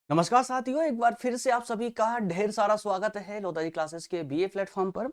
नमस्कार साथियों, एक बार फिर से आप सभी का ढेर सारा स्वागत है लोताजी क्लासेस के बीए प्लेटफॉर्म पर।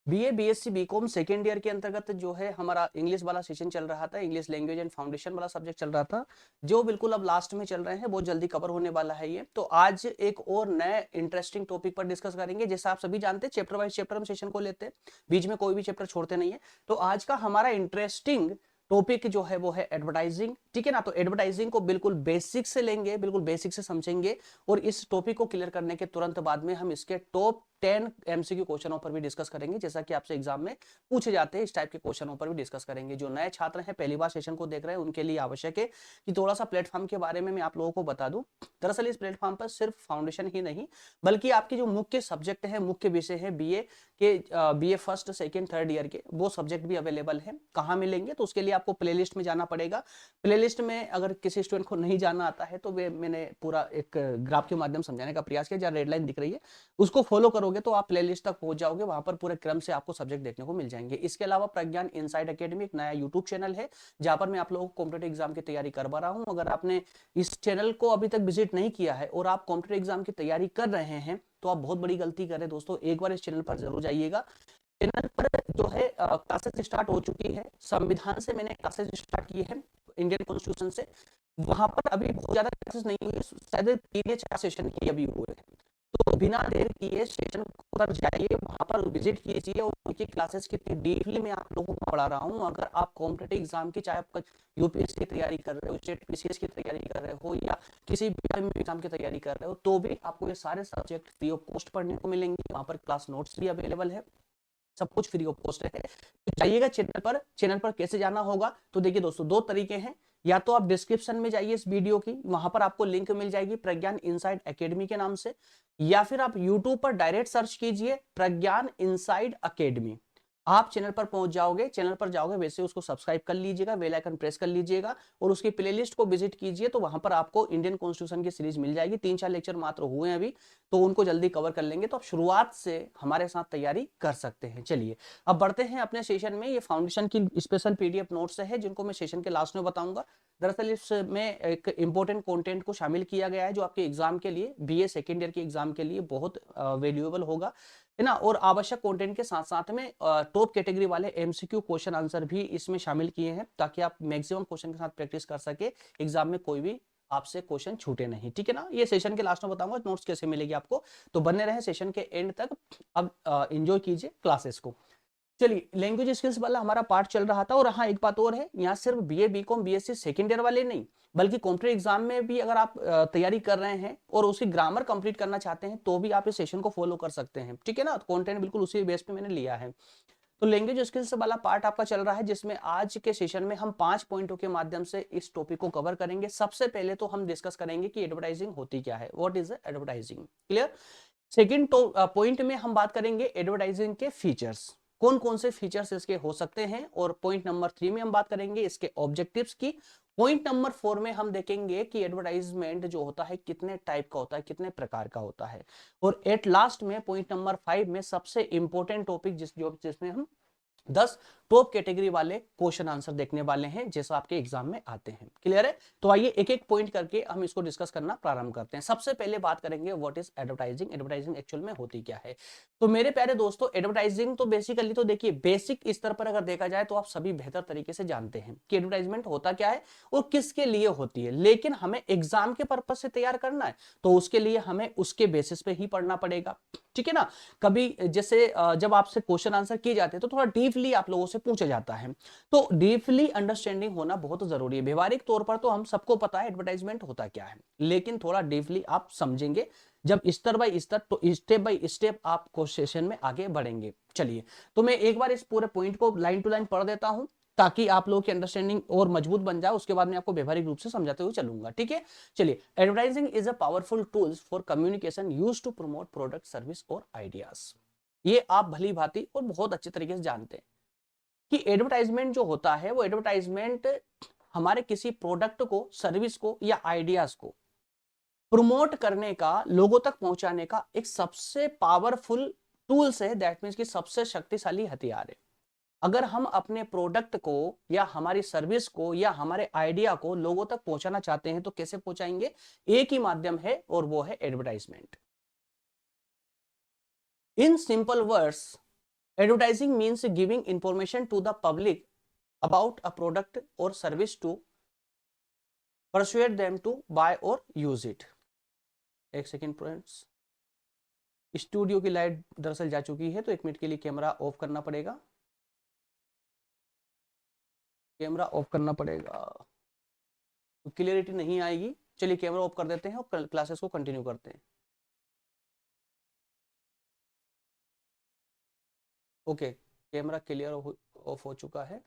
BA, BSc, BCom second year के अंतर्गत जो है हमारा इंग्लिश वाला सेशन चल रहा था, इंग्लिश लैंग्वेज एंड फाउंडेशन वाला सब्जेक्ट चल रहा था, जो बिल्कुल अब लास्ट में चल रहे हैं, बहुत जल्दी कवर होने वाला है ये। तो आज एक और नए इंटरेस्टिंग टॉपिक पर डिस्कस करेंगे। जैसा आप सभी जानते हैं, चैप्टर वाइज चैप्टर हम सेशन को लेते हैं, बीच में कोई भी चैप्टर छोड़ते नहीं है। तो आज का हमारा इंटरेस्टिंग टॉपिक जो है वो है एडवर्टाइजिंग, ठीक है ना। तो एडवर्टाइजिंग को बिल्कुल बेसिक से लेंगे, बिल्कुल बेसिक से समझेंगे, और इस टॉपिक को क्लियर करने के तुरंत बाद में हम इसके टॉप 10 एमसीक्यू क्वेश्चनों पर भी डिस्कस करेंगे, जैसा कि आपसे एग्जाम में पूछे जाते हैं। इस टाइप के क्वेश्चनों पर भी डिस्कस करेंगे। जो नए छात्र हैं, पहली बार सेशन को देख रहे हैं, उनके लिए आवश्यक है कि थोड़ा सा प्लेटफॉर्म के बारे में मैं आप लोगों को बता दूं। दरअसल इस प्लेटफॉर्म पर सिर्फ फाउंडेशन ही नहीं, बल्कि आपके जो मुख्य सब्जेक्ट है, मुख्य विषय है बीए के, BA first second third year के, वो सब्जेक्ट भी अवेलेबल है। कहाँ मिलेंगे? तो उसके लिए आपको प्लेलिस्ट में जाना पड़ेगा। प्लेलिस्ट में अगर किसी स्टूडेंट को नहीं जाना आता है तो मैंने पूरा एक ग्राफ के माध्यम समझाने का प्रयास किया। जहाँ रेड लाइन दिख रही है उसको फॉलो करोगे तो आप प्लेलिस्ट तक पहुंच जाओगे। वहां पर पूरे क्रम से आपको सब्जेक्ट देखने को मिल जाएंगे। इसके अलावा प्रज्ञान इनसाइड एकेडमी एक नया यूट्यूब चैनल है, जहां पर मैं आप लोगों को कॉम्पिटेटिव एग्जाम की तैयारी करवा रहा हूं। अगर आपने इस चैनल को अभी तक विजिट नहीं किया है और आप कॉम्पिटेटिव एग्जाम की तैयारी कर रहे हैं तो आप बहुत बड़ी गलती कर रहे हैं दोस्तों। एक बार इस चैनल पर जरूर जाइएगा। चैनल पर जो है क्लासेस स्टार्ट हो चुकी है। संविधान से मैंने क्लासेस स्टार्ट की है, इंडियन कॉन्स्टिट्यूशन से। वहां पर अभी बहुत ज्यादा क्लासेस नहीं हुई, शायद 3 या 4 सेशन ही अभी हुए हैं। तो बिना देर किए सेशन पर जाइए, वहां पर विजिट कीजिए और उनकी क्लासेस कितनी डीपली मैं आप लोगों को पढ़ा रहा हूँ। अगर आप कॉम्पिटेटिव एग्जाम की, चाहे आप यूपीएससी की तैयारी कर रहे हो, स्टेट पीसीएस की तैयारी कर रहे हो, या किसी भी एग्जाम की तैयारी कर रहे हो, तो भी आपको ये सारे सब्जेक्ट फ्री ऑफ कॉस्ट पढ़ने को मिलेंगे। वहां पर क्लास नोट्स भी अवेलेबल है, सब कुछ फ्री ऑफ कॉस्ट है। तो जाइएगा चैनल पर। चैनल पर कैसे जाना होगा? तो देखिए दोस्तों, 2 तरीके हैं। या तो आप डिस्क्रिप्शन में जाइए इस वीडियो की, वहां पर आपको लिंक मिल जाएगी प्रज्ञान इनसाइड एकेडमी के नाम से, या फिर आप यूट्यूब पर डायरेक्ट सर्च कीजिए प्रज्ञान इनसाइड एकेडमी। आप चैनल पर पहुंच जाओगे। चैनल पर जाओगे, वैसे उसको सब्सक्राइब कर लीजिएगा, बेल आइकन प्रेस कर लीजिएगा और उसकी प्लेलिस्ट को विजिट कीजिए। तो वहां पर आपको इंडियन कॉन्स्टिट्यूशन की सीरीज मिल जाएगी। 3-4 लेक्चर मात्र हुए हैं अभी, तो उनको जल्दी कवर कर लेंगे। तो आप शुरुआत से हमारे साथ तैयारी कर सकते हैं। चलिए अब बढ़ते हैं अपने सेशन में। ये फाउंडेशन की स्पेशल पीडीएफ नोट्स है, जिनको मैं सेशन के लास्ट में बताऊंगा। दरअसल इसमें एक इंपॉर्टेंट कंटेंट को शामिल किया गया है, जो आपके एग्जाम के लिए, बीए सेकेंड ईयर के एग्जाम के लिए बहुत वैल्यूएबल होगा, है ना। और आवश्यक कंटेंट के साथ साथ में टॉप कैटेगरी वाले एमसीक्यू क्वेश्चन आंसर भी इसमें शामिल किए हैं, ताकि आप मैक्सिमम क्वेश्चन के साथ प्रैक्टिस कर सके, एग्जाम में कोई भी आपसे क्वेश्चन छूटे नहीं, ठीक है ना। ये सेशन के लास्ट में बताऊंगा नोट्स कैसे मिलेगी आपको। तो बने रहे सेशन के एंड तक। अब एंजॉय कीजिए क्लासेस को। चलिए, लैंग्वेज स्किल्स वाला हमारा पार्ट चल रहा था। और हाँ, एक बात और है, यहाँ सिर्फ BA, BCom, BSc second year वाले नहीं, बल्कि कॉम्पिटेटिव एग्जाम में भी अगर आप तैयारी कर रहे हैं और उसकी ग्रामर कंप्लीट करना चाहते हैं, तो भी आप इस सेशन को फॉलो कर सकते हैं, ठीक है ना। कंटेंट बिल्कुल उसी बेस पे मैंने लिया है। तो लैंग्वेज स्किल्स वाला पार्ट आपका चल रहा है, जिसमें आज के सेशन में हम 5 पॉइंटों के माध्यम से इस टॉपिक को कवर करेंगे। सबसे पहले तो हम डिस्कस करेंगे कि एडवर्टाइजिंग होती क्या है, what is advertising, clear. Second point में हम बात करेंगे एडवर्टाइजिंग के फीचर्स, कौन कौन से फीचर्स इसके हो सकते हैं। और पॉइंट नंबर 3 में हम बात करेंगे इसके ऑब्जेक्टिव्स की। पॉइंट नंबर 4 में हम देखेंगे कि एडवर्टाइजमेंट जो होता है कितने टाइप का होता है, कितने प्रकार का होता है। और एट लास्ट में पॉइंट नंबर 5 में सबसे इंपॉर्टेंट टॉपिक जिसमें हम 10 टॉप कैटेगरी वाले क्वेश्चन आंसर देखने वाले हैं, जैसा आपके एग्जाम में आते हैं, क्लियर है। तो आइए एक एक पॉइंट करके हम इसको डिस्कस करना प्रारंभ करते हैं। सबसे पहले बात करेंगे what is advertising, advertising actual में होती क्या है। तो मेरे प्यारे दोस्तों, एडवर्टाइजिंग तो बेसिकली तो देखिए, बेसिक स्तर पर अगर देखा जाए तो आप सभी बेहतर तरीके से जानते हैं कि एडवर्टाइजमेंट होता क्या है और किसके लिए होती है। लेकिन हमें एग्जाम के पर्पज से तैयार करना है, तो उसके लिए हमें उसके बेसिस पे ही पढ़ना पड़ेगा, ठीक है ना। कभी जैसे जब आपसे क्वेश्चन आंसर किए जाते हैं तो थोड़ा डीपली आप लोगों से पूछा जाता है, तो डीपली अंडरस्टैंडिंग होना बहुत जरूरी है। व्यवहारिक तौर पर तो हम सबको पता है एडवर्टाइजमेंट होता क्या है, लेकिन थोड़ा डीपली आप समझेंगे जब स्तर बाय स्तर, तो स्टेप बाय स्टेप आप सेशन में आगे बढ़ेंगे। चलिए, तो मैं एक बार इस पूरे पॉइंट को लाइन टू लाइन पढ़ देता हूं, ताकि आप लोगों की अंडरस्टैंडिंग और मजबूत बन जाए। उसके बाद मैं आपको व्यवहारिक रूप से समझाते हुए चलूंगा, ठीक है। चलिए, advertising is a powerful tools for communication used to promote product, service और आइडियाज। ये आप भली भांति और बहुत अच्छे तरीके से जानते हैं कि एडवर्टाइजमेंट जो होता है, वो एडवर्टाइजमेंट हमारे किसी प्रोडक्ट को, सर्विस को या आइडियाज को प्रमोट करने का, लोगों तक पहुंचाने का एक सबसे पावरफुल टूल्स है, दैट मीन्स कि सबसे शक्तिशाली हथियार है। अगर हम अपने प्रोडक्ट को या हमारी सर्विस को या हमारे आइडिया को लोगों तक पहुंचाना चाहते हैं तो कैसे पहुंचाएंगे? एक ही माध्यम है और वो है advertisement. In simple words, advertising means giving information to the public about a product और service to persuade them to buy और यूज इट। एक सेकेंड फ्रेंड्स, स्टूडियो की लाइट दरअसल जा चुकी है तो 1 मिनट के लिए कैमरा ऑफ करना पड़ेगा, कैमरा ऑफ करना पड़ेगा, तो क्लियरिटी नहीं आएगी। चलिए कैमरा ऑफ कर देते हैं और क्लासेस को कंटिन्यू करते हैं। ओके, कैमरा क्लियर ऑफ हो चुका है।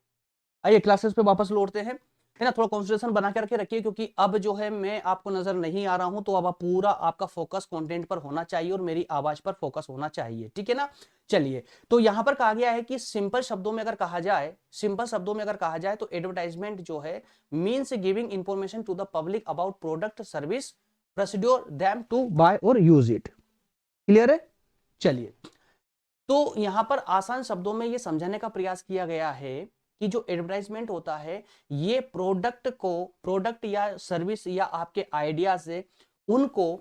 आइए क्लासेस पे वापस लौटते हैं, है ना। थोड़ा कॉन्सेंट्रेशन बना करके रखिए क्योंकि अब जो है मैं आपको नजर नहीं आ रहा हूं, तो अब पूरा आपका फोकस कंटेंट पर होना चाहिए और मेरी आवाज पर फोकस होना चाहिए, ठीक है ना। चलिए, तो यहां पर कहा गया है कि सिंपल शब्दों में अगर कहा जाए, सिंपल शब्दों में अगर कहा जाए तो एडवर्टाइजमेंट जो है means giving information to the public about product service procedure them to buy और यूज इट। क्लियर है? चलिए, तो यहां पर आसान शब्दों में यह समझाने का प्रयास किया गया है कि जो एडवर्टाइजमेंट होता है ये प्रोडक्ट या सर्विस या आपके आइडिया से उनको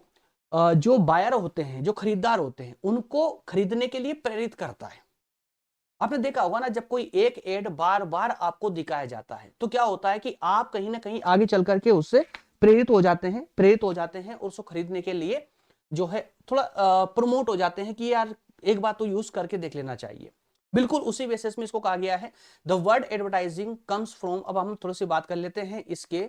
जो बायर होते हैं, जो खरीदार होते हैं, उनको खरीदने के लिए प्रेरित करता है। आपने देखा होगा ना, जब कोई एक एड बार बार आपको दिखाया जाता है तो क्या होता है कि आप कहीं ना कहीं आगे चल करके उससे प्रेरित हो जाते हैं और उसको खरीदने के लिए जो है थोड़ा प्रमोट हो जाते हैं कि यार एक बार तो यूज करके देख लेना चाहिए। बिल्कुल उसी बेसिस में इसको कहा गया है the word advertising comes from. अब हम थोड़ी सी बात कर लेते हैं इसके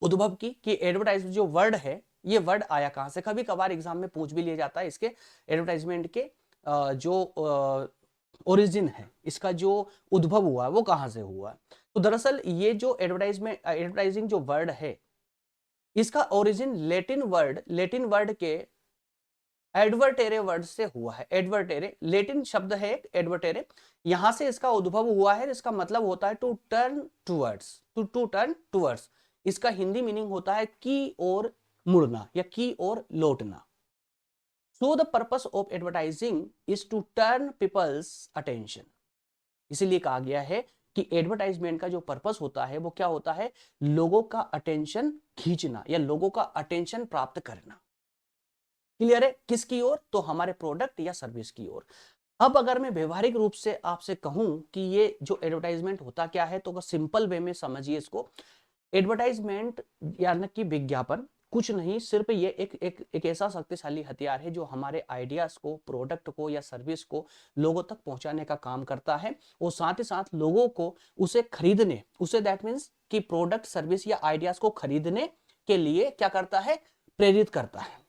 उद्भव की, कि एडवर्टाइज जो वर्ड है ये वर्ड आया कहां से। कभी कभार एग्जाम में पूछ भी लिया जाता है इसके एडवर्टाइजमेंट के जो ओरिजिन है, इसका जो उद्भव हुआ वो कहां से हुआ। तो दरअसल ये जो एडवर्टाइजिंग जो वर्ड है इसका ओरिजिन लेटिन वर्ड के एडवर्टेरे वर्ड से हुआ है। एडवर्टेरे लेटिन शब्द है एक, एडवर्टेरे, यहां से इसका उद्भव हुआ है। इसका मतलब होता है to turn towards, to turn towards. इसका हिंदी मीनिंग होता है की ओर मुड़ना या की ओर लौटना। So the purpose of advertising is to turn people's attention. इसीलिए कहा गया है कि एडवर्टाइजमेंट का जो पर्पस होता है वो क्या होता है? लोगों का अटेंशन खींचना या लोगों का अटेंशन प्राप्त करना। क्लियर है? किसकी ओर? तो हमारे प्रोडक्ट या सर्विस की ओर। अब अगर मैं व्यवहारिक रूप से आपसे कहूं कि ये जो एडवर्टाइजमेंट होता क्या है, तो सिंपल वे में समझिए इसको। एडवर्टाइजमेंट यानी कि विज्ञापन कुछ नहीं, सिर्फ ये एक ऐसा शक्तिशाली हथियार है जो हमारे आइडियाज को, प्रोडक्ट को या सर्विस को लोगों तक पहुंचाने का काम करता है और साथ ही साथ लोगों को उसे खरीदने, उसे दैट मीन्स कि प्रोडक्ट सर्विस या आइडियाज को खरीदने के लिए क्या करता है? प्रेरित करता है।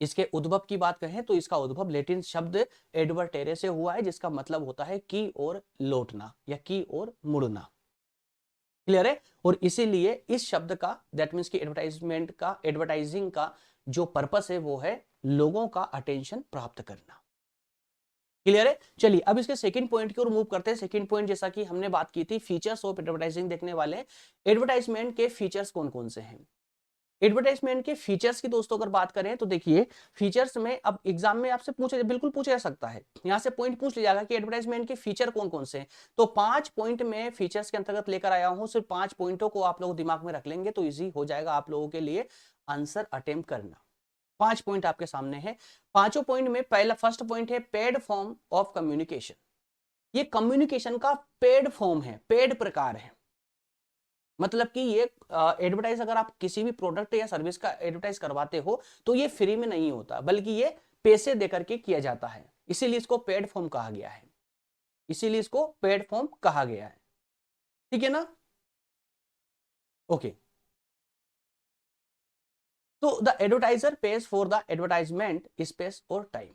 इसके उद्भव की बात करें तो इसका उद्भव लैटिन शब्द एडवर्टेरे से हुआ है, जिसका मतलब होता है की ओर लौटना या की ओर मुड़ना। क्लियर है? और इसीलिए इस शब्द का दैट मीन्स कि एडवर्टाइजमेंट का, एडवर्टाइजिंग का जो पर्पस है वो है लोगों का अटेंशन प्राप्त करना। क्लियर है? चलिए अब इसके सेकंड पॉइंट की ओर मूव करते हैं। सेकंड पॉइंट, जैसा कि हमने बात की थी फीचर्स ऑफ एडवर्टाइजिंग देखने वाले। एडवर्टाइजमेंट के फीचर्स कौन कौन से हैं? एडवर्टाइजमेंट के फीचर्स की दोस्तों अगर बात करें तो देखिए, फीचर्स में अब एग्जाम में आपसे बिल्कुल पूछा जा सकता है, यहां से पॉइंट पूछ लिया जाएगा कि एडवर्टाइजमेंट के फीचर कौन कौन से हैं। तो 5 पॉइंट में फीचर्स के अंतर्गत लेकर आया हूं। सिर्फ 5 पॉइंटों को आप लोग दिमाग में रख लेंगे तो इजी हो जाएगा आप लोगों के लिए आंसर अटेम्प्ट करना। 5 पॉइंट आपके सामने है। पांचों पॉइंट में पहला फर्स्ट पॉइंट है पेड फॉर्म ऑफ कम्युनिकेशन। ये कम्युनिकेशन का पेड फॉर्म है, पेड प्रकार है। मतलब कि ये एडवर्टाइज अगर आप किसी भी प्रोडक्ट या सर्विस का एडवर्टाइज करवाते हो तो ये फ्री में नहीं होता, बल्कि ये पैसे देकर के किया जाता है। इसीलिए इसको पेड फॉर्म कहा गया है, इसीलिए इसको पेड फॉर्म कहा गया है। ठीक है ना? ओके, तो the advertiser page for the advertisement space और टाइम।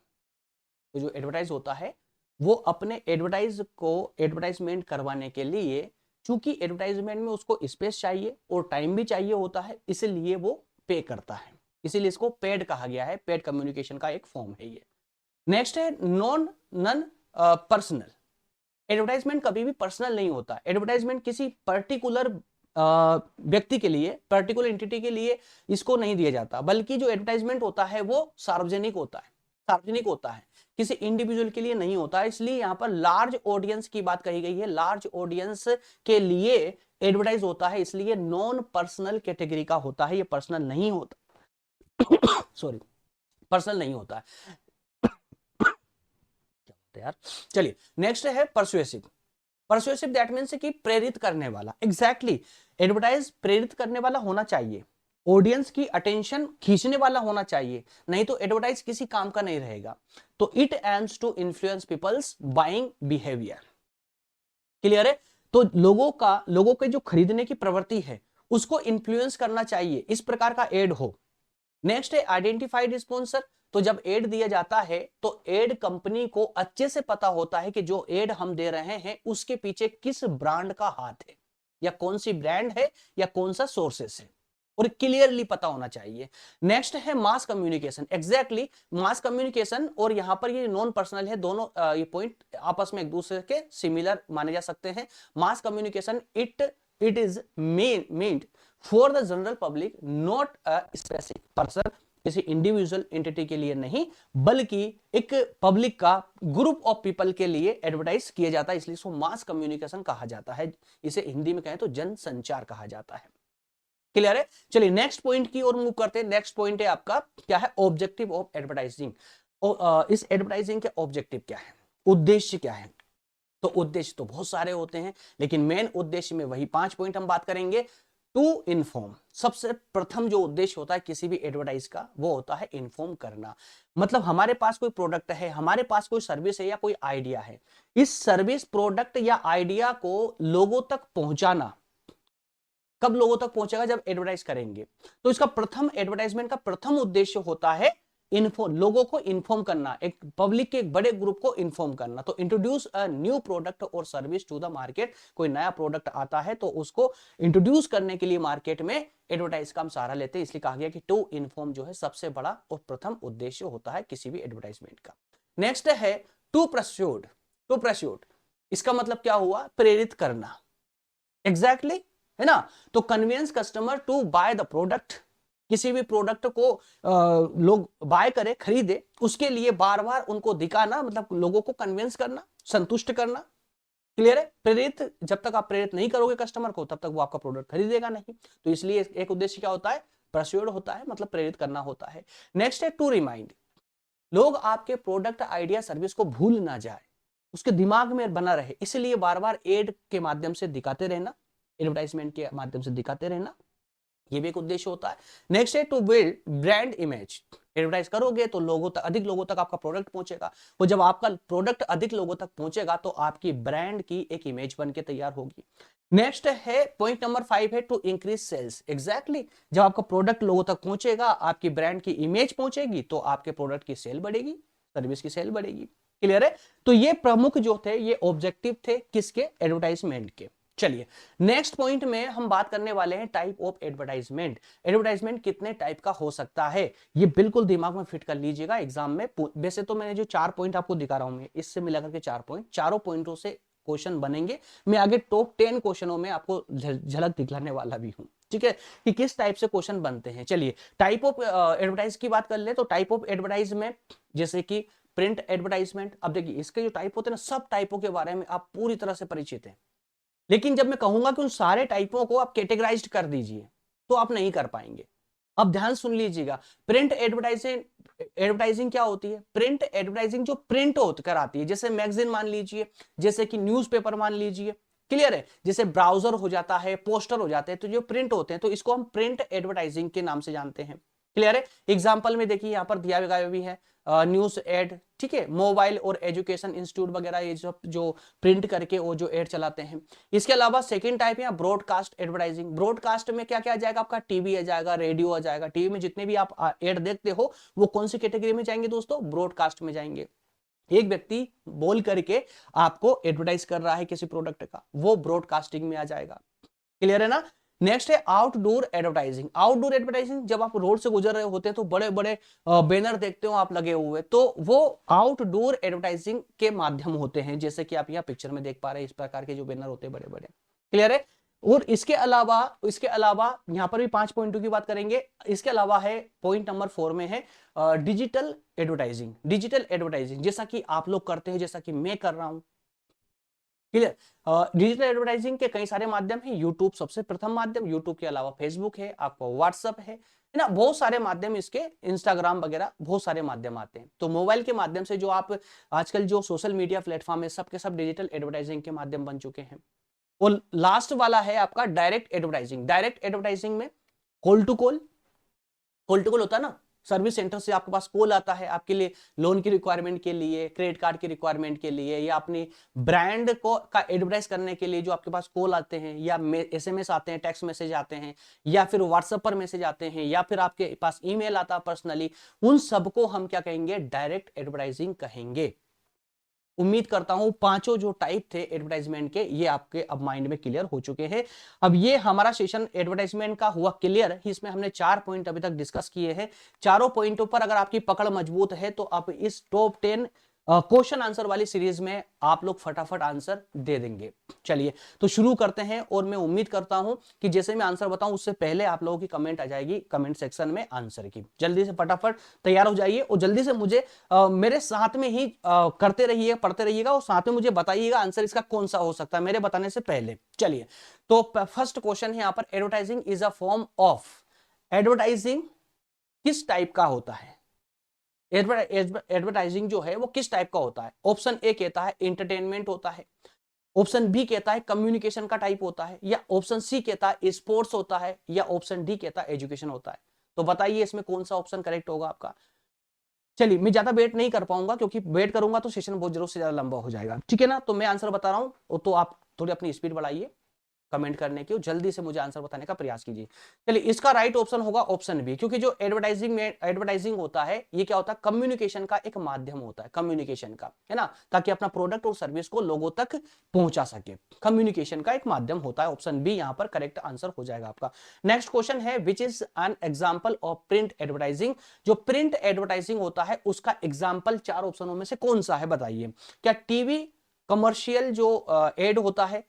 तो जो एडवर्टाइज होता है वो अपने एडवर्टाइजमेंट करवाने के लिए, चूंकि एडवर्टाइजमेंट में उसको स्पेस चाहिए और टाइम भी चाहिए होता है, इसलिए वो पे करता है। इसीलिए इसको पेड कहा गया है, पेड कम्युनिकेशन का एक फॉर्म है ये। नेक्स्ट है नन पर्सनल। एडवर्टाइजमेंट कभी भी पर्सनल नहीं होता। एडवर्टाइजमेंट किसी पर्टिकुलर व्यक्ति के लिए, पर्टिकुलर एंटिटी के लिए इसको नहीं दिया जाता, बल्कि जो एडवर्टाइजमेंट होता है वो सार्वजनिक होता है। सार्वजनिक होता है, किसी इंडिविजुअल के लिए नहीं होता है। इसलिए यहाँ पर लार्ज ऑडियंस की बात कही गई है, लार्ज ऑडियंस के लिए एडवर्टाइज होता है, इसलिए नॉन पर्सनल कैटेगरी का होता है, ये पर्सनल नहीं होता सॉरी, पर्सनल नहीं होता है यार। चलिए नेक्स्ट है परसुएसिव। परसुएसिव दैट मीन्स कि प्रेरित करने वाला। एग्जैक्टली एडवर्टाइज प्रेरित करने वाला होना चाहिए, ऑडियंस की अटेंशन खींचने वाला होना चाहिए, नहीं तो एडवर्टाइज किसी काम का नहीं रहेगा। तो it aims to influence people's buying behaviour. Clear है? तो लोगों के जो खरीदने की प्रवृत्ति है उसको इन्फ्लुएंस करना चाहिए, इस प्रकार का एड हो। नेक्स्ट है आइडेंटिफाइड स्पॉन्सर। तो जब एड दिया जाता है तो एड कंपनी को अच्छे से पता होता है कि जो एड हम दे रहे हैं उसके पीछे किस ब्रांड का हाथ है, या कौन सी ब्रांड है, या कौन सा सोर्सेस है, और क्लियरली पता होना चाहिए। नेक्स्ट है mass communication. Exactly mass communication और यहां पर ये नॉन पर्सनल है, दोनों ये पॉइंट आपस में एक दूसरे के सिमिलर माने जा सकते हैं। Mass communication it is meant for the general public, not a specific person, किसी इंडिविजुअल एंटिटी के लिए नहीं, बल्कि एक पब्लिक का ग्रुप ऑफ पीपल के लिए एडवर्टाइज किया जाता है, इसलिए इसको मास कम्युनिकेशन कहा जाता है। इसे हिंदी में कहें तो जनसंचार कहा जाता है। क्लियर है? चलिए नेक्स्ट पॉइंट की ओर मूव करते हैं। नेक्स्ट पॉइंट है आपका क्या है, ऑब्जेक्टिव ऑफ एडवर्टाइजिंग। इस एडवर्टाइजिंग के ऑब्जेक्टिव क्या है, उद्देश्य क्या है? तो उद्देश्य तो बहुत सारे होते हैं, लेकिन मेन उद्देश्य में वही 5 पॉइंट हम बात करेंगे। टू इन्फॉर्म, सबसे प्रथम जो उद्देश्य होता है किसी भी एडवर्टाइज का वो होता है इन्फॉर्म करना। मतलब हमारे पास कोई प्रोडक्ट है, हमारे पास कोई सर्विस है या कोई आइडिया है, इस सर्विस प्रोडक्ट या आइडिया को लोगों तक पहुंचाना। कब लोगों तक पहुंचेगा? जब एडवर्टाइज करेंगे। तो इसका प्रथम एडवर्टाइजमेंट का प्रथम उद्देश्य होता है लोगों को इन्फॉर्म करना, एक पब्लिक के एक बड़े ग्रुप को इन्फॉर्म करना। तो इंट्रोड्यूस अ न्यू प्रोडक्ट और सर्विस टू द मार्केट, कोई नया प्रोडक्ट आता है तो उसको इंट्रोड्यूस करने के लिए मार्केट में एडवर्टाइज का हम सहारा लेते हैं, इसलिए कहा गया कि टू इन्फॉर्म जो है सबसे बड़ा और प्रथम उद्देश्य होता है किसी भी एडवर्टाइजमेंट का। नेक्स्ट है टू प्रस्यूड। टू प्रस्यूड इसका मतलब क्या हुआ? प्रेरित करना। एग्जैक्टली है ना? तो convince customer to buy the product, किसी भी प्रोडक्ट को लोग बाय करे, खरीदे, उसके लिए बार बार उनको दिखाना, मतलब लोगों को कन्विंस करना, संतुष्ट करना। क्लियर है? प्रेरित, जब तक आप प्रेरित नहीं करोगे कस्टमर को तब तक वो आपका प्रोडक्ट खरीदेगा नहीं। तो इसलिए एक उद्देश्य क्या होता है? परस्यूड होता है, मतलब प्रेरित करना होता है। नेक्स्ट है टू रिमाइंड, लोग आपके प्रोडक्ट आइडिया सर्विस को भूल ना जाए, उसके दिमाग में बना रहे, इसलिए बार बार एड के माध्यम से दिखाते रहना, एडवर्टाइजमेंट के माध्यम से दिखाते रहना, ये भी एक उद्देश्य होता है। नेक्स्ट है to build brand image. Advertise करोगे तो लोगों तक, अधिक लोगों तक आपका प्रोडक्ट पहुंचेगा, और जब आपका प्रोडक्ट अधिक लोगों तक पहुंचेगा तो आपकी ब्रांड की एक इमेज बन के तैयार होगी। नेक्स्ट है पॉइंट नंबर 5 है टू इंक्रीज सेल्स। एग्जैक्टली जब आपका प्रोडक्ट लोगों तक पहुंचेगा, आपकी ब्रांड की इमेज पहुंचेगी, तो आपके प्रोडक्ट की सेल बढ़ेगी, सर्विस की सेल बढ़ेगी। क्लियर है? तो ये प्रमुख जो थे ये ऑब्जेक्टिव थे किसके? एडवर्टाइजमेंट के। चलिए नेक्स्ट पॉइंट में हम बात करने वाले हैं टाइप ऑफ एडवर्टाइजमेंट। एडवर्टाइजमेंट कितने टाइप का हो सकता है, ये बिल्कुल दिमाग में फिट कर लीजिएगा एग्जाम में। वैसे तो मैंने जो 4 पॉइंट आपको दिखा रहा हूं, मैं इससे मिलाकर के 4 पॉइंट, चारों पॉइंटों से क्वेश्चन बनेंगे। मैं आगे टॉप 10 क्वेश्चनों में आपको झलक दिखलाने वाला भी हूं, ठीक है, कि किस टाइप से क्वेश्चन बनते हैं। चलिए टाइप ऑफ एडवर्टाइज की बात कर ले तो टाइप ऑफ एडवर्टाइजमेंट जैसे कि प्रिंट एडवर्टाइजमेंट। अब देखिए इसके जो टाइप होते हैं ना, सब टाइपों के बारे में आप पूरी तरह से परिचित हैं, लेकिन जब मैं कहूंगा कि उन सारे टाइपों को आप कैटेगराइज कर दीजिए तो आप नहीं कर पाएंगे। अब ध्यान सुन लीजिएगा, प्रिंट एडवर्टाइजिंग, एडवर्टाइजिंग क्या होती है? प्रिंट एडवर्टाइजिंग जो प्रिंट होकर आती है, जैसे मैगजीन मान लीजिए, जैसे कि न्यूज़पेपर मान लीजिए। क्लियर है? जैसे ब्राउजर हो जाता है, पोस्टर हो जाते हैं, तो जो प्रिंट होते हैं तो इसको हम प्रिंट एडवर्टाइजिंग के नाम से जानते हैं। क्लियर है? एग्जाम्पल में देखिए यहां पर दिया गया भी है न्यूज एड, ठीक है, मोबाइल और एजुकेशन इंस्टीट्यूट वगैरह, ये सब जो प्रिंट करके वो जो एड चलाते हैं। इसके अलावा सेकंड टाइप है ब्रॉडकास्ट एडवर्टाइजिंग। ब्रॉडकास्ट में क्या क्या आ जाएगा? आपका टीवी आ जाएगा, रेडियो आ जाएगा। टीवी में जितने भी आप एड देखते हो वो कौन सी कैटेगरी में जाएंगे दोस्तों? ब्रॉडकास्ट में जाएंगे। एक व्यक्ति बोल करके आपको एडवर्टाइज कर रहा है किसी प्रोडक्ट का, वो ब्रॉडकास्टिंग में आ जाएगा। क्लियर है ना? नेक्स्ट है आउटडोर एडवर्टाइजिंग। आउटडोर एडवर्टाइजिंग जब आप रोड से गुजर रहे होते हैं तो बड़े बड़े बैनर देखते हो आप लगे हुए, तो वो आउटडोर एडवर्टाइजिंग के माध्यम होते हैं, जैसे कि आप यहाँ पिक्चर में देख पा रहे हैं, इस प्रकार के जो बैनर होते हैं बड़े बड़े। क्लियर है? और इसके अलावा यहां पर भी 5 पॉइंटों की बात करेंगे। इसके अलावा है पॉइंट नंबर 4 में है डिजिटल एडवर्टाइजिंग। डिजिटल एडवर्टाइजिंग जैसा कि आप लोग करते हैं, जैसा कि मैं कर रहा हूं, क्लियर। डिजिटल एडवर्टाइजिंग के कई सारे माध्यम हैं। यूट्यूब सबसे प्रथम माध्यम, यूट्यूब के अलावा फेसबुक है, आपका व्हाट्सएप है ना, बहुत सारे माध्यम इसके, इंस्टाग्राम वगैरह बहुत सारे माध्यम आते हैं। तो मोबाइल के माध्यम से जो आप आजकल जो सोशल मीडिया प्लेटफॉर्म है सब के सब डिजिटल एडवर्टाइजिंग के माध्यम बन चुके हैं। और लास्ट वाला है आपका डायरेक्ट एडवर्टाइजिंग। डायरेक्ट एडवर्टाइजिंग में कॉल टू कॉल होता है ना, सर्विस सेंटर से आपके पास कॉल आता है आपके लिए लोन की रिक्वायरमेंट के लिए, क्रेडिट कार्ड की रिक्वायरमेंट के लिए, या अपनी ब्रांड को का एडवर्टाइज करने के लिए जो आपके पास कॉल आते हैं, या एसएमएस आते हैं, टेक्स्ट मैसेज आते हैं, या फिर व्हाट्सएप पर मैसेज आते हैं, या फिर आपके पास ईमेल आता है पर्सनली, उन सबको हम क्या कहेंगे, डायरेक्ट एडवर्टाइजिंग कहेंगे। उम्मीद करता हूं पांचों जो टाइप थे एडवर्टाइजमेंट के ये आपके अब माइंड में क्लियर हो चुके हैं। अब ये हमारा सेशन एडवर्टाइजमेंट का हुआ क्लियर। इसमें हमने 4 पॉइंट अभी तक डिस्कस किए हैं। चारों पॉइंटों पर अगर आपकी पकड़ मजबूत है तो आप इस टॉप 10 क्वेश्चन आंसर वाली सीरीज में आप लोग फटाफट आंसर दे देंगे। चलिए तो शुरू करते हैं, और मैं उम्मीद करता हूं कि जैसे मैं आंसर बताऊं उससे पहले आप लोगों की कमेंट आ जाएगी कमेंट सेक्शन में आंसर की। जल्दी से फटाफट तैयार हो जाइए और जल्दी से मुझे मेरे साथ में ही करते रहिए, पढ़ते रहिएगा और साथ में मुझे बताइएगा आंसर इसका कौन सा हो सकता है मेरे बताने से पहले। चलिए तो फर्स्ट क्वेश्चन है यहां पर, advertising is a form of. Advertising किस टाइप का होता है? एडवर्टाइजिंग जो है वो किस टाइप का होता है? ऑप्शन ए कहता है एंटरटेनमेंट होता है, ऑप्शन बी कहता है कम्युनिकेशन का टाइप होता है, या ऑप्शन सी कहता है स्पोर्ट्स होता है, या ऑप्शन डी कहता है एजुकेशन होता है। तो बताइए इसमें कौन सा ऑप्शन करेक्ट होगा आपका। चलिए मैं ज्यादा वेट नहीं कर पाऊंगा क्योंकि वेट करूंगा तो सेशन बहुत जरूर से ज्यादा लंबा हो जाएगा, ठीक है ना। तो मैं आंसर बता रहा हूं तो आप थोड़ी अपनी स्पीड बढ़ाइए कमेंट करने की, जल्दी से मुझे आंसर बताने का प्रयास कीजिए। चलिए इसका राइट ऑप्शन होगा ऑप्शन बी, क्योंकि जो एडवर्टाइजिंग होता है ये क्या होता है, कम्युनिकेशन का एक माध्यम होता है, कम्युनिकेशन का, है ना, ताकि अपना प्रोडक्ट और सर्विस को लोगों तक पहुंचा सके। कम्युनिकेशन का एक माध्यम होता है। ऑप्शन बी यहां पर करेक्ट आंसर हो जाएगा आपका। नेक्स्ट क्वेश्चन है which is an example of print advertising. जो प्रिंट एडवर्टाइजिंग होता है उसका एग्जाम्पल 4 ऑप्शनों में से कौन सा है बताइए। क्या टीवी कमर्शियल जो एड होता है,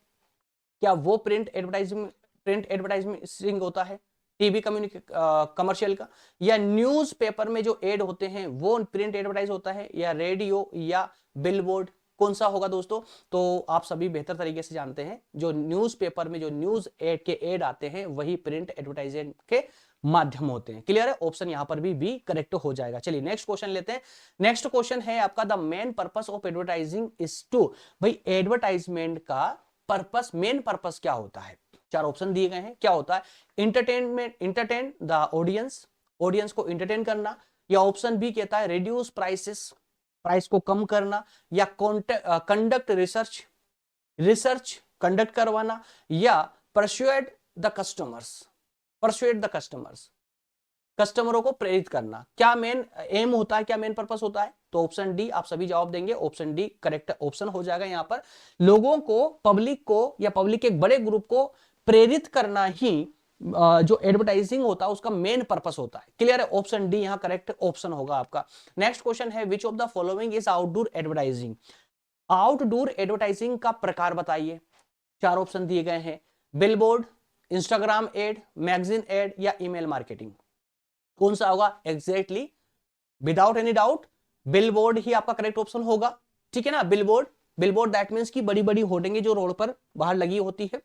क्या वो प्रिंट एडवर्टाइजिंग होता है टीवी कमर्शियल का, या न्यूज़पेपर में जो एड होते हैं वो प्रिंट एडवर्टाइज होता है, या रेडियो या बिलबोर्ड, कौन सा होगा दोस्तों? तो आप सभी बेहतर तरीके से जानते हैं जो न्यूज़पेपर में जो न्यूज एड के एड आते हैं वही प्रिंट एडवर्टाइजमेंट के माध्यम होते हैं। क्लियर है, ऑप्शन यहां पर भी बी करेक्ट हो जाएगा। चलिए नेक्स्ट क्वेश्चन लेते हैं। नेक्स्ट क्वेश्चन है आपका, the main purpose of advertising is to. भाई एडवर्टाइजमेंट का पर्पस, मेन पर्पस क्या होता है? 4 ऑप्शन दिए गए हैं, क्या होता है? इंटरटेन द ऑडियंस, ऑडियंस को इंटरटेन करना, या ऑप्शन बी कहता है रिड्यूस प्राइसेस, प्राइस को कम करना, या कंडक्ट रिसर्च कंडक्ट करवाना, या परसुएड द कस्टमर्स, कस्टमरों को प्रेरित करना। क्या मेन एम होता है, क्या मेन पर्पस होता है? तो ऑप्शन डी आप सभी जवाब देंगे, ऑप्शन डी करेक्ट ऑप्शन हो जाएगा। यहां पर लोगों को, पब्लिक को, या पब्लिक के एक बड़े ग्रुप को प्रेरित करना ही जो एडवर्टाइजिंग होता है उसका मेन पर्पस होता है। क्लियर है, ऑप्शन डी यहां करेक्ट ऑप्शन होगा आपका। नेक्स्ट क्वेश्चन है which of the following is outdoor advertising. Outdoor advertising का प्रकार बताइए। 4 ऑप्शन दिए गए हैं, billboard, Instagram ad, magazine ad, या ईमेल मार्केटिंग। कौन सा होगा? Exactly without any doubt billboard ही आपका करेक्ट ऑप्शन होगा, ठीक है ना। बिलबोर्ड दैट मींस की बड़ी बड़ी होर्डिंग जो रोड पर बाहर लगी होती है।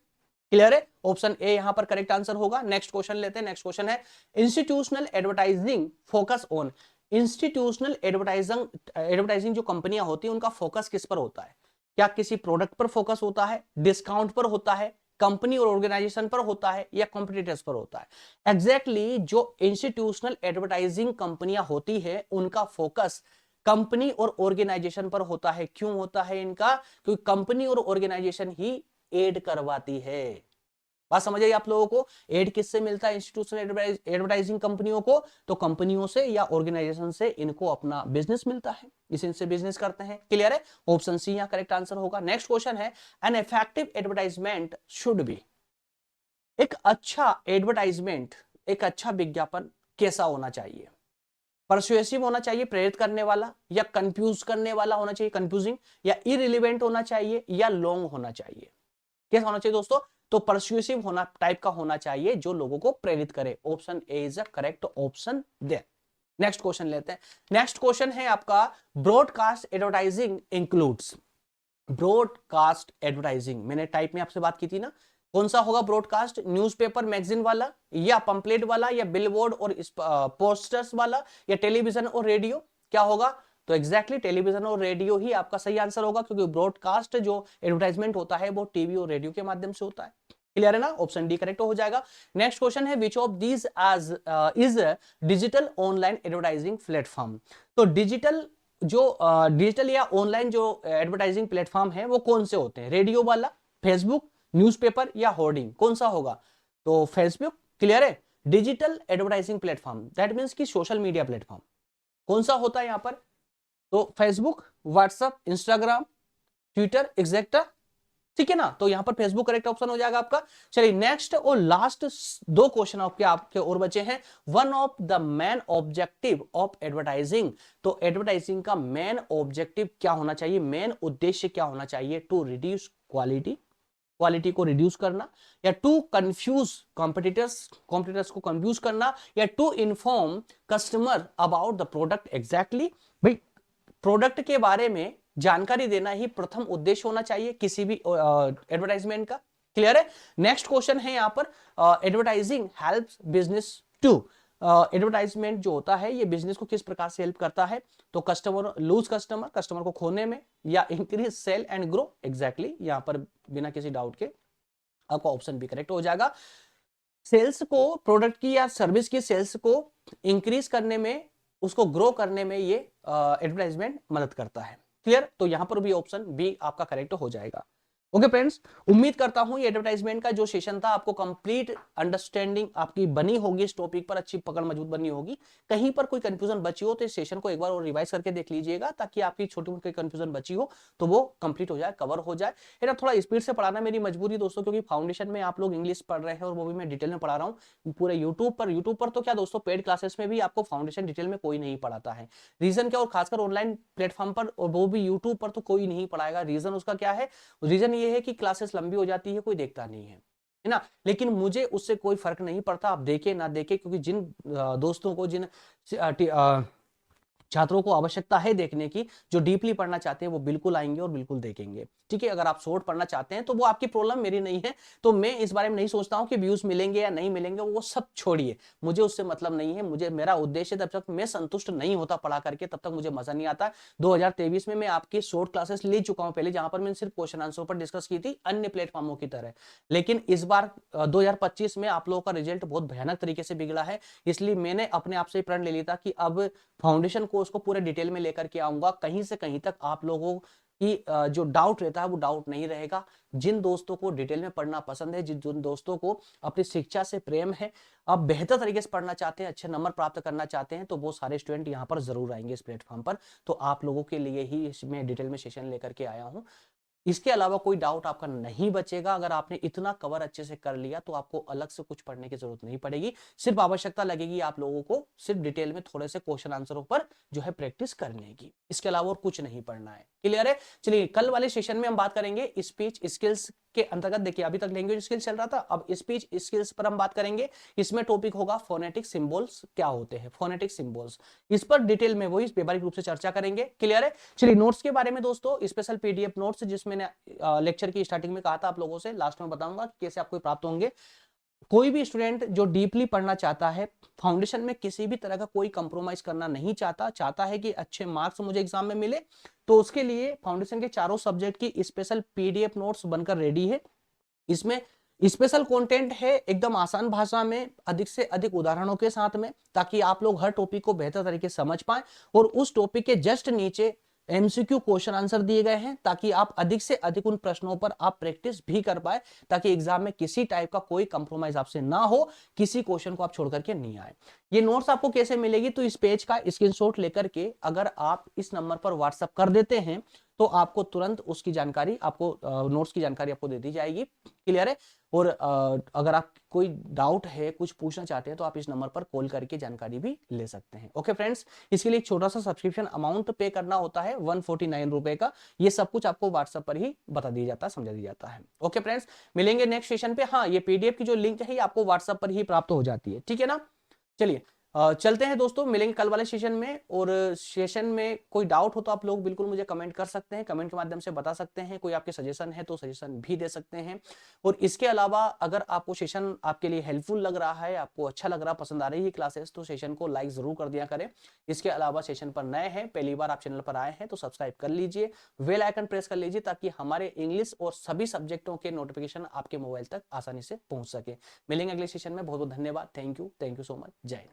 क्लियर है, ऑप्शन ए यहां पर करेक्ट आंसर होगा। नेक्स्ट क्वेश्चन लेते हैं। नेक्स्ट क्वेश्चन है institutional advertising focus on. Institutional advertising जो कंपनियां होती है उनका फोकस किस पर होता है? क्या किसी प्रोडक्ट पर फोकस होता है, डिस्काउंट पर होता है, कंपनी और ऑर्गेनाइजेशन पर होता है, या कॉम्पिटिटर्स पर होता है? एग्जैक्टली जो इंस्टीट्यूशनल एडवर्टाइजिंग कंपनियां होती है उनका फोकस कंपनी और ऑर्गेनाइजेशन पर होता है। क्यों होता है इनका? क्योंकि कंपनी और ऑर्गेनाइजेशन ही एड करवाती है। बात समझ आई आप लोगों को? एड किससे मिलता है इंस्टीट्यूशनल एडवर्टाइजिंग कंपनियों को? तो कंपनियों से या ऑर्गेनाइजेशन से इनको अपना बिजनेस मिलता है, इनसे बिजनेस करते हैं। क्लियर है, ऑप्शन सी यहां करेक्ट आंसर होगा। नेक्स्ट क्वेश्चन है an effective advertisement should be. एक अच्छा एडवर्टाइजमेंट, एक अच्छा विज्ञापन कैसा होना चाहिए? परसुएसिव होना चाहिए, प्रेरित करने वाला, या कंफ्यूज करने वाला होना चाहिए, कंफ्यूजिंग, या इररिलेवेंट होना चाहिए, या लॉन्ग होना चाहिए? कैसा होना चाहिए दोस्तों? तो परस्यूसिव होना टाइप का होना चाहिए जो लोगों को प्रेरित करे। Option A is a correct option there. Next question लेते हैं। नेक्स्ट क्वेश्चन है आपका broadcast advertising includes. Broadcast advertising मैंने टाइप में आपसे बात की थी ना, कौन सा होगा ब्रॉडकास्ट? न्यूज़पेपर मैगजीन वाला, या पंपलेट वाला, या बिलबोर्ड और पोस्टर्स वाला, या टेलीविजन और रेडियो? क्या होगा? तो एग्जैक्टली टेलीविजन और रेडियो ही आपका सही आंसर होगा, क्योंकि ब्रॉडकास्ट जो एडवर्टाइजमेंट होता है वो टीवी और रेडियो के माध्यम से होता है। क्लियर है ना? ऑप्शन डी करेक्ट हो जाएगा। नेक्स्ट क्वेश्चन है which of these as is digital online advertising platform. तो डिजिटल डिजिटल या ऑनलाइन जो एडवर्टाइजिंग प्लेटफॉर्म है वो कौन से होते हैं? रेडियो वाला, फेसबुक, न्यूज़पेपर या होर्डिंग? कौन सा होगा? तो फेसबुक। क्लियर है? Digital advertising platform that means कि सोशल मीडिया प्लेटफॉर्म कौन सा होता है यहां पर? तो Facebook, WhatsApp, Instagram, Twitter etcetera. ठीक है ना? तो यहां पर फेसबुक करेक्ट ऑप्शन हो जाएगा आपका। चलिए नेक्स्ट और लास्ट दो क्वेश्चन आपके और बचे हैं। One of the main objective of advertising. तो एडवर्टाइजिंग का मेन ऑब्जेक्टिव क्या होना चाहिए? मेन उद्देश्य क्या होना चाहिए? टू रिड्यूस क्वालिटी को रिड्यूस करना, या टू कंफ्यूज कॉम्पिटिटर्स को कंफ्यूज करना, या to inform customer about the product. Exactly भाई, प्रोडक्ट के बारे में जानकारी देना ही प्रथम उद्देश्य होना चाहिए किसी भी एडवर्टाइजमेंट का। क्लियर है? नेक्स्ट क्वेश्चन है यहां पर advertising helps business to. Advertisement जो होता है ये बिजनेस को किस प्रकार से हेल्प करता है? तो कस्टमर को खोने में, या increase sale and grow. Exactly यहां पर बिना किसी डाउट के आपका ऑप्शन भी करेक्ट हो जाएगा। सेल्स को, प्रोडक्ट की या सर्विस की सेल्स को इंक्रीज करने में, उसको ग्रो करने में ये एडवर्टाइजमेंट मदद करता है। क्लियर? तो यहां पर भी ऑप्शन बी आपका करेक्ट हो जाएगा। ओके फ्रेंड्स, उम्मीद करता हूं ये एडवर्टाइजमेंट का जो सेशन था आपको कंप्लीट अंडरस्टैंडिंग आपकी बनी होगी, इस टॉपिक पर अच्छी पकड़ मजबूत बनी होगी। कहीं पर कोई कंफ्यूजन बची हो तो इस सेशन को एक बार और रिवाइज करके देख लीजिएगा, ताकि आपकी छोटी मोटी कंफ्यूजन बची हो तो वो कंप्लीट हो जाए, कवर हो जाए। है थोड़ा स्पीड से पढ़ाना मेरी मजबूरी दोस्तों, क्योंकि फाउंडेशन में आप लोग इंग्लिश पढ़ रहे हैं और वो भी मैं डिटेल में पढ़ा रहा हूँ पूरे यूट्यूब पर तो क्या दोस्तों, पेड क्लासेस में भी आपको फाउंडेशन डिटेल में कोई नहीं पढ़ाता है। रीजन क्या? और खासकर ऑनलाइन प्लेटफॉर्म पर, और वो भी यूट्यूब पर तो कोई नहीं पढ़ाएगा। रीजन उसका क्या है? रीजन ये है कि क्लासेस लंबी हो जाती है, कोई देखता नहीं है ना। लेकिन मुझे उससे कोई फर्क नहीं पड़ता, आप देखे ना देखे, क्योंकि जिन दोस्तों को, जिन छात्रों को आवश्यकता है देखने की, जो डीपली पढ़ना चाहते हैं वो बिल्कुल आएंगे और बिल्कुल देखेंगे। ठीक है? अगर आप शॉर्ट पढ़ना चाहते हैं तो वो आपकी प्रॉब्लम, मेरी नहीं है। तो मैं इस बारे में नहीं सोचता हूं कि व्यूज मिलेंगे या नहीं मिलेंगे, वो सब छोड़िए, मुझे उससे मतलब नहीं है। मुझे, मेरा उद्देश्य, जब तक मैं संतुष्ट नहीं होता पढ़ा करके तब तक मुझे मजा नहीं आता। 2023 में मैं आपकी शॉर्ट क्लासेस ले चुका हूं पहले, जहां पर मैंने सिर्फ क्वेश्चन आंसर पर डिस्कस की थी अन्य प्लेटफॉर्मों की तरह। लेकिन इस बार 2025 में आप लोगों का रिजल्ट बहुत भयानक तरीके से बिगड़ा है, इसलिए मैंने अपने आप से प्रण ले लिया था कि अब फाउंडेशन कोर्स को पूरे डिटेल में लेकर के आऊंगा। कहीं से कहीं तक आप लोगों की जो डाउट रहता है वो डाउट नहीं रहेगा। जिन दोस्तों को डिटेल में पढ़ना पसंद है, जिन दोस्तों को अपनी शिक्षा से प्रेम है, आप बेहतर तरीके से पढ़ना चाहते हैं, अच्छे नंबर प्राप्त करना चाहते हैं, तो वो सारे स्टूडेंट यहाँ पर जरूर आएंगे इस प्लेटफॉर्म पर। तो आप लोगों के लिए ही इसमें डिटेल में सेशन लेकर के आया हूँ। इसके अलावा कोई डाउट आपका नहीं बचेगा। अगर आपने इतना कवर अच्छे से कर लिया तो आपको अलग से कुछ पढ़ने की जरूरत नहीं पड़ेगी। सिर्फ आवश्यकता लगेगी आप लोगों को सिर्फ डिटेल में थोड़े से क्वेश्चन आंसरों पर जो है प्रैक्टिस करने की, इसके अलावा और कुछ नहीं पढ़ना है। क्लियर है? चलिए कल वाले सेशन में हम बात करेंगे स्पीच स्किल्स के अंतर्गत। देखिए अभी तक लैंग्वेज स्किल्स चल रहा था, अब स्पीच स्किल्स पर हम बात करेंगे। इसमें टॉपिक होगा फोनेटिक सिंबल्स क्या होते हैं, फोनेटिक सिंबल्स। इस पर डिटेल में वही व्यावहारिक रूप से चर्चा करेंगे। क्लियर है? चलिए नोट्स के बारे में दोस्तों, स्पेशल पीडीएफ नोट्स जिसमें मैंने लेक्चर की स्टार्टिंग में कहा था आप लोगों से, लास्ट में बताऊंगा कैसे आपको प्राप्त होंगे। कोई भी स्टूडेंट जो डीपली पढ़ना चाहता है, फाउंडेशन में किसी भी तरह का कोई कंप्रोमाइज करना नहीं चाहता है कि अच्छे मार्क्स मुझे एग्जाम में मिले, तो उसके लिए फाउंडेशन के चारों सब्जेक्ट की स्पेशल पीडीएफ नोट्स बनकर रेडी है। इसमें स्पेशल कंटेंट है एकदम आसान भाषा में, अधिक से अधिक उदाहरणों के साथ में, ताकि आप लोग हर टॉपिक को बेहतर तरीके से समझ पाएं। और उस टॉपिक के जस्ट नीचे एमसीक्यू क्वेश्चन आंसर दिए गए हैं, ताकि आप अधिक से अधिक उन प्रश्नों पर आप प्रैक्टिस भी कर पाए, ताकि एग्जाम में किसी टाइप का कोई कंप्रोमाइज आपसे ना हो, किसी क्वेश्चन को आप छोड़ करके नहीं आए। ये नोट्स आपको कैसे मिलेगी? तो इस पेज का स्क्रीनशॉट लेकर के अगर आप इस नंबर पर व्हाट्सएप कर देते हैं तो आपको तुरंत उसकी जानकारी, आपको नोट्स की जानकारी आपको दे दी जाएगी। क्लियर है? और अगर आप कोई डाउट है, कुछ पूछना चाहते हैं, तो आप इस नंबर पर कॉल करके जानकारी भी ले सकते हैं। ओके फ्रेंड्स, इसके लिए एक छोटा सा सब्सक्रिप्शन अमाउंट पे करना होता है 149 रुपए का। ये सब कुछ आपको व्हाट्सएप पर ही बता दिया जाता है, समझा दिया जाता है। ओके फ्रेंड्स, मिलेंगे नेक्स्ट सेशन पे। हाँ, ये पीडीएफ की जो लिंक है ये आपको व्हाट्सएप पर ही प्राप्त हो जाती है, ठीक है ना। चलिए चलते हैं दोस्तों, मिलेंगे कल वाले सेशन में। और सेशन में कोई डाउट हो तो आप लोग बिल्कुल मुझे कमेंट कर सकते हैं, कमेंट के माध्यम से बता सकते हैं। कोई आपके सजेशन है तो सजेशन भी दे सकते हैं। और इसके अलावा अगर आपको सेशन आपके लिए हेल्पफुल लग रहा है, आपको अच्छा लग रहा, पसंद आ रही है क्लासेस, तो सेशन को लाइक जरूर कर दिया करें। इसके अलावा सेशन पर नए हैं, पहली बार आप चैनल पर आए हैं, तो सब्सक्राइब कर लीजिए, बेल आइकन प्रेस कर लीजिए, ताकि हमारे इंग्लिश और सभी सब्जेक्टों के नोटिफिकेशन आपके मोबाइल तक आसानी से पहुंच सके। मिलेंगे अगले सेशन में। बहुत बहुत धन्यवाद। Thank you so much. जय हिंद।